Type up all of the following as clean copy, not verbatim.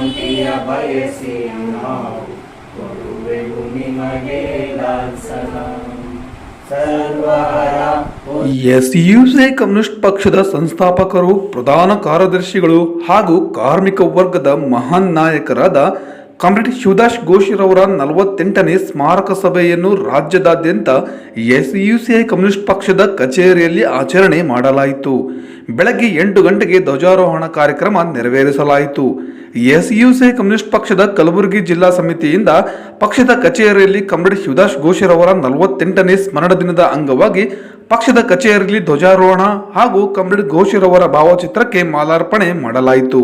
ಶಾಂತಿಯ ಬಯಸಿ ನಾವು ಕೊಡುವೆವು ನಿಮಗೆ ಲಾಲ್ ಸಲಾಂ. ಸರ್ವಹರ ಎಸ್ಯುಸಿ ಕಮ್ಯುನಿಸ್ಟ್ ಪಕ್ಷದ ಸಂಸ್ಥಾಪಕರು, ಪ್ರಧಾನ ಕಾರ್ಯದರ್ಶಿಗಳು ಹಾಗೂ ಕಾರ್ಮಿಕ ವರ್ಗದ ಮಹಾನ್ ನಾಯಕರಾದ ಕಾಮ್ರೇಡ್ ಶಿವದಾಸ್ ಘೋಷ್ರವರ 48ನೇ ಸ್ಮಾರಕ ಸಭೆಯನ್ನು ರಾಜ್ಯದಾದ್ಯಂತ ಎಸ್ಯುಸಿಐ ಕಮ್ಯುನಿಸ್ಟ್ ಪಕ್ಷದ ಕಚೇರಿಯಲ್ಲಿ ಆಚರಣೆ ಮಾಡಲಾಯಿತು. ಬೆಳಗ್ಗೆ 8 ಗಂಟೆಗೆ ಧ್ವಜಾರೋಹಣ ಕಾರ್ಯಕ್ರಮ ನೆರವೇರಿಸಲಾಯಿತು. ಎಸ್ಯುಸಿಐ ಕಮ್ಯುನಿಸ್ಟ್ ಪಕ್ಷದ ಕಲಬುರಗಿ ಜಿಲ್ಲಾ ಸಮಿತಿಯಿಂದ ಪಕ್ಷದ ಕಚೇರಿಯಲ್ಲಿ ಕಾಮ್ರೇಡ್ ಶಿವದಾಸ್ ಘೋಷ್ರವರ 48ನೇ ಸ್ಮರಣ ದಿನದ ಅಂಗವಾಗಿ ಪಕ್ಷದ ಕಚೇರಿಯಲ್ಲಿ ಧ್ವಜಾರೋಹಣ ಹಾಗೂ ಕಾಮ್ರೇಡ್ ಘೋಷ್ರವರ ಭಾವಚಿತ್ರಕ್ಕೆ ಮಾಲಾರ್ಪಣೆ ಮಾಡಲಾಯಿತು.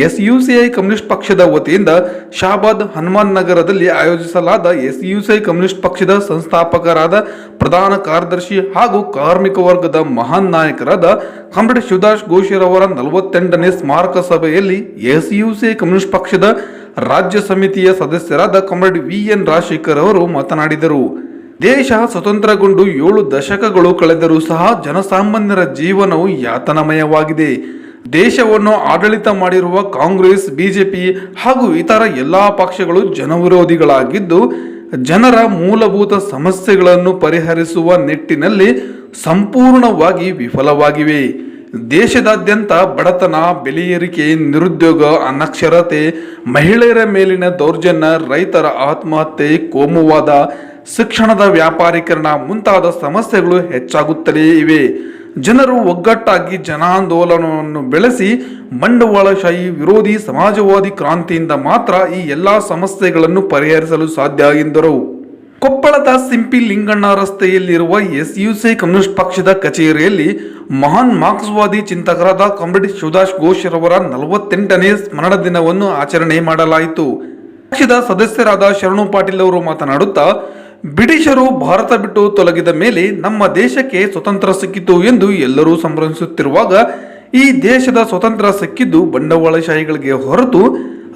ಎಸ್ಯುಸಿಐ ಕಮ್ಯುನಿಸ್ಟ್ ಪಕ್ಷದ ವತಿಯಿಂದ ಶಾಬಾದ್ ಹನುಮಾನ್ ನಗರದಲ್ಲಿ ಆಯೋಜಿಸಲಾದ ಎಸ್ಯುಸಿಐ ಕಮ್ಯುನಿಸ್ಟ್ ಪಕ್ಷದ ಸಂಸ್ಥಾಪಕರಾದ, ಪ್ರಧಾನ ಕಾರ್ಯದರ್ಶಿ ಹಾಗೂ ಕಾರ್ಮಿಕ ವರ್ಗದ ಮಹಾನ್ ನಾಯಕರಾದ ಕಾಮ್ರೇಡ್ ಶಿವದಾಸ್ ಘೋಷ್ರವರ 48ನೇ ಸ್ಮಾರಕ ಸಭೆಯಲ್ಲಿ ಎಸ್ಯುಸಿಐ ಕಮ್ಯುನಿಸ್ಟ್ ಪಕ್ಷದ ರಾಜ್ಯ ಸಮಿತಿಯ ಸದಸ್ಯರಾದ ಕಾಮ್ರೇಡ್ VN ರಾಜಶೇಖರ್ ಅವರು ಮಾತನಾಡಿದರು. ದೇಶ ಸ್ವತಂತ್ರಗೊಂಡು 7 ದಶಕಗಳು ಕಳೆದರೂ ಸಹ ಜನಸಾಮಾನ್ಯರ ಜೀವನವು ಯಾತನಾಮಯವಾಗಿದೆ. ದೇಶವನ್ನು ಆಡಳಿತ ಮಾಡಿರುವ ಕಾಂಗ್ರೆಸ್, ಬಿಜೆಪಿ ಹಾಗೂ ಇತರ ಎಲ್ಲಾ ಪಕ್ಷಗಳು ಜನವಿರೋಧಿಗಳಾಗಿದ್ದು, ಜನರ ಮೂಲಭೂತ ಸಮಸ್ಯೆಗಳನ್ನು ಪರಿಹರಿಸುವ ನಿಟ್ಟಿನಲ್ಲಿ ಸಂಪೂರ್ಣವಾಗಿ ವಿಫಲವಾಗಿವೆ. ದೇಶದಾದ್ಯಂತ ಬಡತನ, ಬೆಲೆ ಏರಿಕೆ, ನಿರುದ್ಯೋಗ, ಅನಕ್ಷರತೆ, ಮಹಿಳೆಯರ ಮೇಲಿನ ದೌರ್ಜನ್ಯ, ರೈತರ ಆತ್ಮಹತ್ಯೆ, ಕೋಮುವಾದ, ಶಿಕ್ಷಣದ ವ್ಯಾಪಾರೀಕರಣ ಮುಂತಾದ ಸಮಸ್ಯೆಗಳು ಹೆಚ್ಚಾಗುತ್ತಲೇ ಇವೆ. ಜನರು ಒಗ್ಗಟ್ಟಾಗಿ ಜನಾಂದೋಲನವನ್ನು ಬೆಳೆಸಿ ಬಂಡವಾಳಶಾಹಿ ವಿರೋಧಿ ಸಮಾಜವಾದಿ ಕ್ರಾಂತಿಯಿಂದ ಮಾತ್ರ ಈ ಎಲ್ಲ ಸಮಸ್ಯೆಗಳನ್ನು ಪರಿಹರಿಸಲು ಸಾಧ್ಯ ಎಂದರು. ಕೊಪ್ಪಳದ ಸಿಂಪಿ ಲಿಂಗಣ್ಣ ರಸ್ತೆಯಲ್ಲಿರುವ ಎಸ್ಯುಸಿಐ ಕಮ್ಯುನಿಸ್ಟ್ ಪಕ್ಷದ ಕಚೇರಿಯಲ್ಲಿ ಮಹಾನ್ ಮಾರ್ಕ್ಸ್ವಾದಿ ಚಿಂತಕರಾದ ಕಾಮ್ರೇಡ್ ಶಿವದಾಸ್ ಘೋಷ್ರವರ 48ನೇ ಸ್ಮರಣ ದಿನವನ್ನು ಆಚರಣೆ ಮಾಡಲಾಯಿತು. ಪಕ್ಷದ ಸದಸ್ಯರಾದ ಶರಣು ಪಾಟೀಲ್ ಅವರು ಮಾತನಾಡುತ್ತಾ, ಬ್ರಿಟಿಷರು ಭಾರತ ಬಿಟ್ಟು ತೊಲಗಿದ ಮೇಲೆ ನಮ್ಮ ದೇಶಕ್ಕೆ ಸ್ವತಂತ್ರ ಸಿಕ್ಕಿತು ಎಂದು ಎಲ್ಲರೂ ಸಂಭ್ರಮಿಸುತ್ತಿರುವಾಗ, ಈ ದೇಶದ ಸ್ವತಂತ್ರ ಸಿಕ್ಕಿದ್ದು ಬಂಡವಾಳಶಾಹಿಗಳಿಗೆ ಹೊರತು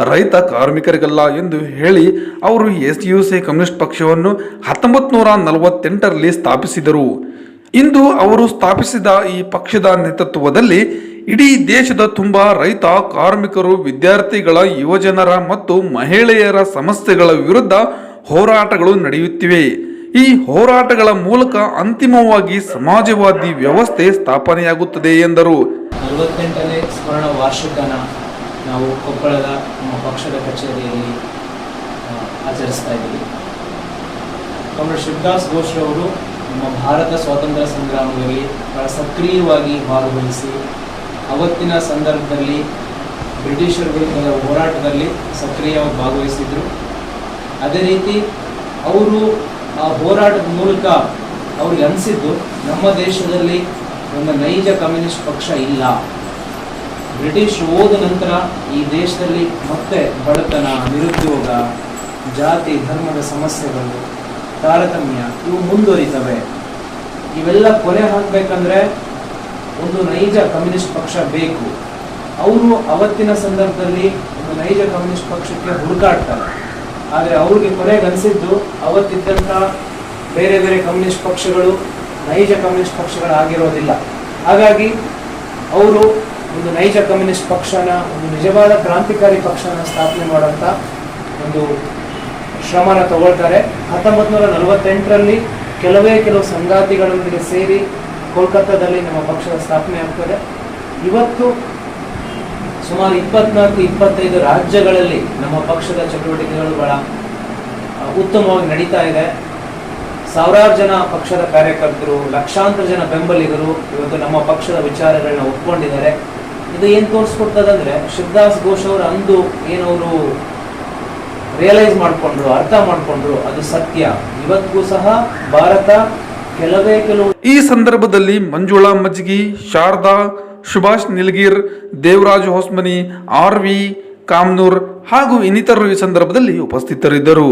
ರೈತ ಕಾರ್ಮಿಕರಿಗಲ್ಲ ಎಂದು ಹೇಳಿ ಅವರು ಎಸ್ಯುಸಿಐ ಕಮ್ಯುನಿಸ್ಟ್ ಪಕ್ಷವನ್ನು 1948ರಲ್ಲಿ ಸ್ಥಾಪಿಸಿದರು. ಇಂದು ಅವರು ಸ್ಥಾಪಿಸಿದ ಈ ಪಕ್ಷದ ನೇತೃತ್ವದಲ್ಲಿ ಇಡೀ ದೇಶದ ತುಂಬ ರೈತ, ಕಾರ್ಮಿಕರು, ವಿದ್ಯಾರ್ಥಿಗಳ, ಯುವಜನರ ಮತ್ತು ಮಹಿಳೆಯರ ಸಮಸ್ಯೆಗಳ ವಿರುದ್ಧ ಹೋರಾಟಗಳು ನಡೆಯುತ್ತಿವೆ. ಈ ಹೋರಾಟಗಳ ಮೂಲಕ ಅಂತಿಮವಾಗಿ ಸಮಾಜವಾದಿ ವ್ಯವಸ್ಥೆ ಸ್ಥಾಪನೆಯಾಗುತ್ತದೆ ಎಂದರು. 48ನೇ ಸ್ಮರಣ ವಾರ್ಷಿಕನ ನಾವು ಕೊಪ್ಪಳದ ನಮ್ಮ ಪಕ್ಷದ ಕಚೇರಿಯಲ್ಲಿ ಆಚರಿಸ್ತಾ ಇದ್ದೀವಿ. ಕಾಮ್ರೇಡ್ ಶಿವದಾಸ್ ಘೋಷ್ರವರು ನಮ್ಮ ಭಾರತ ಸ್ವಾತಂತ್ರ್ಯ ಸಂಗ್ರಾಮದಲ್ಲಿ ಬಹಳ ಸಕ್ರಿಯವಾಗಿ ಭಾಗವಹಿಸಿ ಅವತ್ತಿನ ಸಂದರ್ಭದಲ್ಲಿ ಬ್ರಿಟಿಷರ ವಿರುದ್ಧದ ಹೋರಾಟದಲ್ಲಿ ಸಕ್ರಿಯವಾಗಿ ಭಾಗವಹಿಸಿದರು. ಅದೇ ರೀತಿ ಅವರು ಆ ಹೋರಾಟದ ಮೂಲಕ ಅವ್ರಿಗೆ ಅನಿಸಿದ್ದು, ನಮ್ಮ ದೇಶದಲ್ಲಿ ಒಂದು ನೈಜ ಕಮ್ಯುನಿಸ್ಟ್ ಪಕ್ಷ ಇಲ್ಲ. ಬ್ರಿಟಿಷ್ ಹೋದ ನಂತರ ಈ ದೇಶದಲ್ಲಿ ಮತ್ತೆ ಬಡತನ, ನಿರುದ್ಯೋಗ, ಜಾತಿ ಧರ್ಮದ ಸಮಸ್ಯೆಗಳು, ತಾರತಮ್ಯ ಇವು ಮುಂದುವರಿತವೆ. ಇವೆಲ್ಲ ಕೊನೆ ಹಾಕಬೇಕಂದ್ರೆ ಒಂದು ನೈಜ ಕಮ್ಯುನಿಸ್ಟ್ ಪಕ್ಷ ಬೇಕು. ಅವರು ಅವತ್ತಿನ ಸಂದರ್ಭದಲ್ಲಿ ಒಂದು ನೈಜ ಕಮ್ಯುನಿಸ್ಟ್ ಪಕ್ಷಕ್ಕೆ ಹುಡುಕಾಡ್ತಾರೆ. ಆದರೆ ಅವ್ರಿಗೆ ಕೊನೆಗೆ ಅನಿಸಿದ್ದು, ಅವತ್ತಿದ್ದಂಥ ಬೇರೆ ಬೇರೆ ಕಮ್ಯುನಿಸ್ಟ್ ಪಕ್ಷಗಳು ನೈಜ ಕಮ್ಯುನಿಸ್ಟ್ ಪಕ್ಷಗಳಾಗಿರೋದಿಲ್ಲ. ಹಾಗಾಗಿ ಅವರು ಒಂದು ನೈಜ ಕಮ್ಯುನಿಸ್ಟ್ ಪಕ್ಷನ, ಒಂದು ನಿಜವಾದ ಕ್ರಾಂತಿಕಾರಿ ಪಕ್ಷನ ಸ್ಥಾಪನೆ ಮಾಡೋಂಥ ಒಂದು ಶ್ರಮನ ತಗೊಳ್ತಾರೆ. 1948ರಲ್ಲಿ ಕೆಲವು ಸಂಗಾತಿಗಳೊಂದಿಗೆ ಸೇರಿ ಕೋಲ್ಕತ್ತಾದಲ್ಲಿ ನಮ್ಮ ಪಕ್ಷದ ಸ್ಥಾಪನೆ ಆಗ್ತದೆ. ಇವತ್ತು ಸುಮಾರು 24-25 ರಾಜ್ಯಗಳಲ್ಲಿ ನಮ್ಮ ಪಕ್ಷದ ಚಟುವಟಿಕೆಗಳು ಬಹಳ ಉತ್ತಮವಾಗಿ ನಡೀತಾ ಇದೆ. ಸಾವಿರಾರು ಜನ ಪಕ್ಷದ ಕಾರ್ಯಕರ್ತರು, ಲಕ್ಷಾಂತರ ಜನ ಬೆಂಬಲಿಗರು ಇವತ್ತು ನಮ್ಮ ಪಕ್ಷದ ವಿಚಾರಗಳನ್ನ ಒಪ್ಕೊಂಡಿದ್ದಾರೆ. ಇದು ಏನು ತೋರಿಸ್ಕೊಡ್ತದಂದ್ರೆ, ಶಿವದಾಸ್ ಘೋಷ್ ಅವರು ಅಂದು ಏನವರು ರಿಯಲೈಸ್ ಮಾಡಿಕೊಂಡ್ರು, ಅರ್ಥ ಮಾಡಿಕೊಂಡ್ರು, ಅದು ಸತ್ಯ. ಇವತ್ತಿಗೂ ಸಹ ಭಾರತ ಕೆಲವು ಈ ಸಂದರ್ಭದಲ್ಲಿ ಮಂಜುಳಾ ಮಜ್ಗಿ, ಶಾರದಾ, ಸುಭಾಷ್ ನಿಲ್ಗಿರ್, ದೇವರಾಜ್ ಹೊಸ್ಮನಿ, RV ಕಾಮ್ನೂರ್ ಹಾಗೂ ಇನ್ನಿತರರು ಈ ಸಂದರ್ಭದಲ್ಲಿ ಉಪಸ್ಥಿತರಿದ್ದರು.